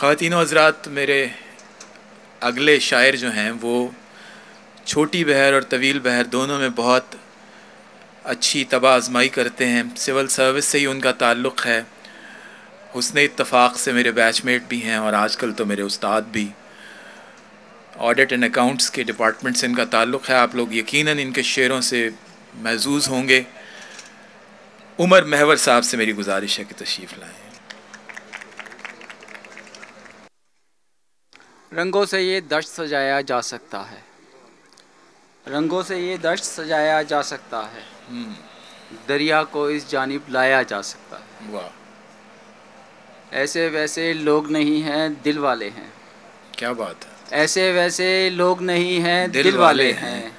ख़वातीन व हज़रात, मेरे अगले शायर जो हैं वो छोटी बहर और तवील बहर दोनों में बहुत अच्छी तबा आज़माई करते हैं। सिविल सर्विस से ही उनका ताल्लुक़ है। हुस्न इत्तफ़ाक़ से मेरे बैचमेट भी हैं और आजकल तो मेरे उस्ताद भी। ऑडिट एंड अकाउंट्स के डिपार्टमेंट से इनका ताल्लुक़ है। आप लोग यकीनन इनके शेरों से महजूज़ होंगे। उमर महवर साहब से मेरी गुजारिश है कि तशरीफ़ लाएँ। रंगों से ये दश्त सजाया जा सकता है, रंगों से ये दश्त सजाया जा सकता है, दरिया को इस जानिब लाया जा सकता है। वाह, ऐसे वैसे लोग नहीं हैं, दिल वाले हैं। क्या बात है। ऐसे वैसे लोग नहीं हैं, दिल वाले हैं।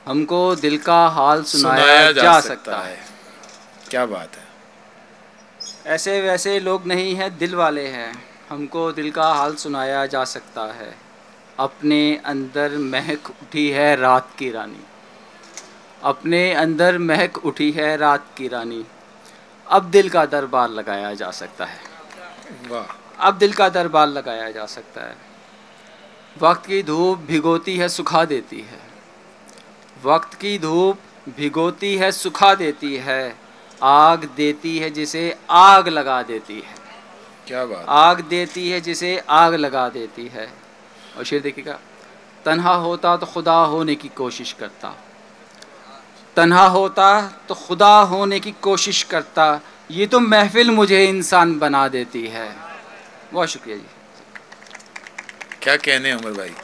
हमको दिल का हाल सुनाया जा सकता है। क्या बात है। ऐसे वैसे लोग नहीं हैं, दिल वाले हैं। हमको दिल का हाल सुनाया जा सकता है। अपने अंदर महक उठी है रात की रानी, अपने अंदर महक उठी है रात की रानी। अब दिल का दरबार लगाया जा सकता है। वाह, अब दिल का दरबार लगाया जा सकता है। वक्त की धूप भिगोती है सुखा देती है, वक्त की धूप भिगोती है सुखा देती है। आग देती है जिसे आग लगा देती है। क्या बात। आग देती है जिसे आग लगा देती है। और शेर देखिएगा, तन्हा होता तो खुदा होने की कोशिश करता, तन्हा होता तो खुदा होने की कोशिश करता। ये तो महफिल मुझे इंसान बना देती है। बहुत शुक्रिया जी। क्या कहने उमर भाई।